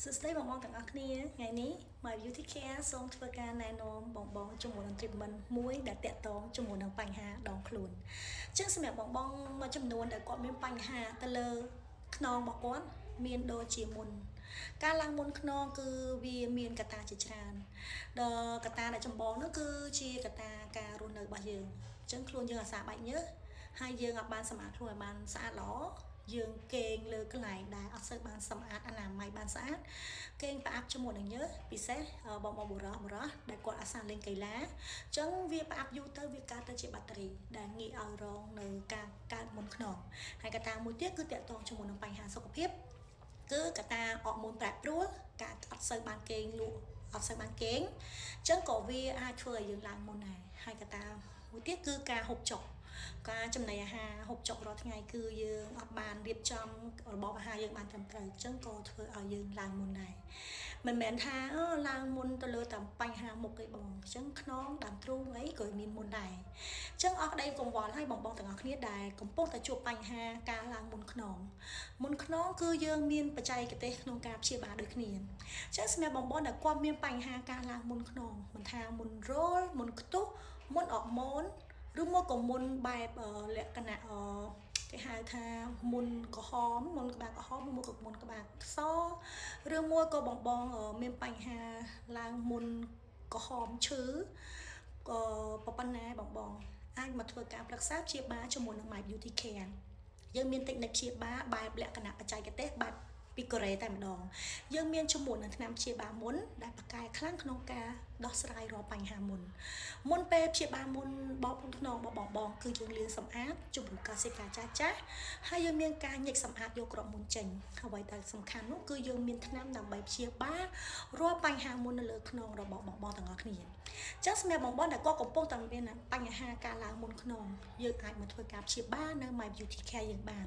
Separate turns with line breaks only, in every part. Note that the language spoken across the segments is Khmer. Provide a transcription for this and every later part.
សួស្តីបងប្អូនទាំងអស់គ្នាថ្ងៃនេះ My Beauty Care សូមធ្វើការណែនាំបងជាមួយនឹង treatment មួយដែលតាក់ទងជាមួយនឹងបញ្ហាដងខ្លួនអញ្ចឹងសម្រាប់បងមួយចំនួនដែលគាត់មានបញ្ហាទៅលើខ្នងរបស់គាត់មានដូចជាមុនការឡើងមុនខ្នងគឺវាមានកត្តាជាច្រើនដល់កត្តាដែលចម្បងនោះគឺជាកត្តាការរស់នៅរបស់យើងអញ្ចឹងខ្លួនយើងអាសាបែកញើសហើយយើងអាចបានសម្អាតខ្លួនឲ្យបានស្អាតល្អយើងគេងលើកន្លែងដែលអត់សូវបានសម្អាតអនាម័យបានស្អាតគេងប្រអាប់ជាមួយនឹងញើសពិសេសបងបុរសដែលគាត់អាសាលេងកីឡាអញ្ចឹងវាប្រអាប់យូរទៅវាកើតទៅជាបាក់តេរីដែលងាយឲ្យរងនៅការកើតមុនខ្នងហើយកត្តាមួយទៀតគឺតាក់ទងជាមួយនឹងបញ្ហាសុខភាពគឺកត្តាអរម៉ូនប្រែប្រួលការអត់សូវបានគេងលក់អត់សូវបានគេងអញ្ចឹងក៏វាអាចធ្វើឲ្យយើងឡើងមុនដែរហើយកត្តាមួយទៀតគឺការហូបចុកការចំណីអាហារហូបចុករាល់ថ្ងៃគឺយើងអត់បានរៀបចំរបបអាហារយើងបានត្រឹមត្រូវអញ្ចឹងក៏ធ្វើឲ្យយើងឡើងមុនដែរមិនមែនថាឡើងមុនទៅលើតែបញ្ហាមុខទេបងអញ្ចឹងខ្នងដើមទ្រូងអីក៏មានមុនដែរអញ្ចឹងអស់ក្តីកង្វល់ឲ្យបងទាំងអស់គ្នាដែលកំពុងតែជួបបញ្ហាការឡើងមុនខ្នងគឺយើងមានបច្ចេកទេសក្នុងការព្យាបាលដូចគ្នាអញ្ចឹងសម្រាប់បងដែលគាត់មានបញ្ហាការឡើងមុនខ្នងមិនថាមុនរោលមុនខ្ទុះមុនអរម៉ូនឬមកក៏មុនបែបលក្ខណៈគេហៅថាមុនក្រហមមុនក្បាលក្រហមឬមកក៏មុនក្បាលសឬមួយក៏បងមានបញ្ហាឡើងមុនក្រហមឈឺក៏ប៉ុណ្ណាបងអាចមកធ្វើការប្រឹក្សាព្យាបាលជាមួយនឹង My Beauty Care យើងមានតិចនិចព្យាបាលបែបលក្ខណៈបច្ចេកទេសបែបពីកូរ៉េតែម្ដងយើងមានជាមួយនឹងថ្នាំព្យាបាលមុនដែលបកកែខ្លាំងក្នុងការដោះស្រាយរាល់បញ្ហាមុនពេលព្យាបាលមុនបបខ្នងរបស់បងគឺយើងលាងសម្អាតជម្រុះកសិកាចាស់ហើយយើងមានការញែកសម្អាតយកក្របមុនចេញអ្វីដែលសំខាន់នោះគឺយើងមានថ្នាំដើម្បីព្យាបាលរាល់បញ្ហាមុននៅលើខ្នងរបស់បងទាំងអស់គ្នាចឹងសម្រាប់បងដែលគាត់កំពុងតែមានបញ្ហាការឡើងមុនខ្នងយើងអាចមកធ្វើការព្យាបាលនៅ My Beauty Care យើងបាន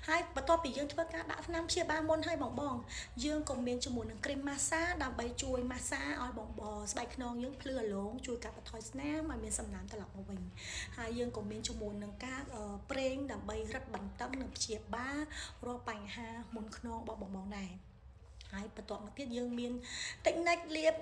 ហើយបន្ទាប់ពីយើងធ្វើការដាក់ថ្នាំព្យាបាលមុនឲ្យបងយើងក៏មានជាមួយនឹងគ្រីមម៉ាសាដើម្បីជួយម៉ាសាឲ្យបងស្បែកខ្នងយើងភ្លឺអាឡងជួយកាត់បន្ថយស្នាមឲ្យមានសំណើមត្រឡប់មកវិញហើយយើងក៏មានជាមួយនឹងការប្រេងដើម្បីរឹតបន្តឹងនិងព្យាបាលរាល់បញ្ហាមុនខ្នងរបស់បងដែរហើយបន្ទាប់មកទៀតយើងមានតិចនិចលាប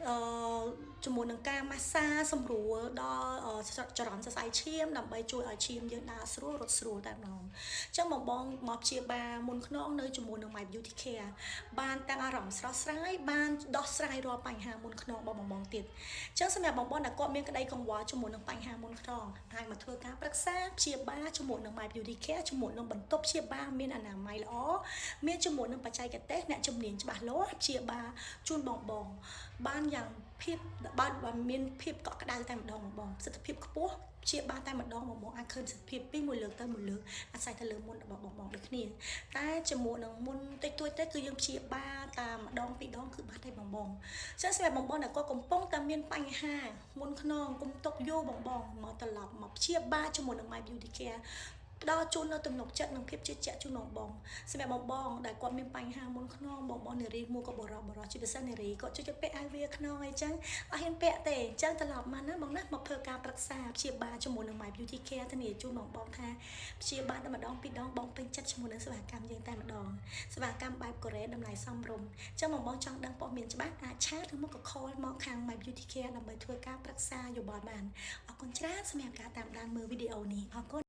ជាមួយនឹងការម៉ាសាសម្រួលដល់ចរន្តសរសៃឈាមដើម្បីជួយឲ្យឈាមយើងដើរស្រួលរត់ស្រួលតែម្ដងអញ្ចឹងបងមកព្យាបាលមុនខ្នងនៅជាមួយនឹង My Beauty Care បានទាំងអារម្មណ៍ស្រស់ស្រាយបានដោះស្រាយរាល់បញ្ហាមុនខ្នងរបស់បងទៀតអញ្ចឹងសម្រាប់បងដែលគាត់មានក្តីកង្វល់ជាមួយនឹងបញ្ហាមុនខ្នងអាចមកធ្វើការប្រឹក្សាព្យាបាលជាមួយនឹង My Beauty Care ជាមួយនឹងបន្ទប់ព្យាបាលមានអនាម័យល្អមានជាមួយនឹងបច្ចេកទេសអ្នកជំនាញច្បាស់លាស់ព្យាបាលជូនបងបានយ៉ាងភាពបើមានភាពកក់ក្ដៅតែម្ដងបងប្រសិទ្ធភាពខ្ពស់ព្យាបាលតែម្ដងបងអាចឃើញប្រសិទ្ធភាពពីមួយលើកទៅមួយលើកអាស្រ័យទៅលើមុនរបស់បងដូចគ្នាតែជាមួយនឹងមុនតិចតួចទៅគឺយើងព្យាបាលតាមម្ដងពីរដងគឺបាត់ទេបងចឹងសម្រាប់បងដែលគាត់កំពុងតែមានបញ្ហាមុនខ្នងគុំទុកយូរបងមកត្រឡប់មកព្យាបាលជាមួយនឹង My Beauty Care ដល់ជូននៅទំនុកចិត្តនិងភាពជឿជាក់ជូនបងសម្រាប់បងដែលគាត់មានបញ្ហាមុនខ្នងបងនារីមួយក៏បរោះជាពិសេសនារីគាត់ជួយពាក់អាវវាខ្នងអីចឹងអត់ហ៊ានពាក់ទេអញ្ចឹងត្រឡប់មកណាបងណាមកធ្វើការប្រឹក្សាព្យាបាលជាមួយនឹង My Beauty Care ធានាជូនបងថាព្យាបាលតែម្ដងពីរដងបងពេញចិត្តជាមួយនឹងសេវាកម្មយើងតែម្ដងសេវាកម្មបែបកូរ៉េតម្លៃសមរម្យអញ្ចឹងបងចង់ដឹងព័ត៌មានច្បាស់អាចឆាតឬមកក៏ call មកខាង My Beauty Care ដើម្បីធ្វើការប្រឹក្សាយោបល់បានអរគុណច្រើនសម្រាប់ការតាមដានមើលវីដេអូនេះអរគុណ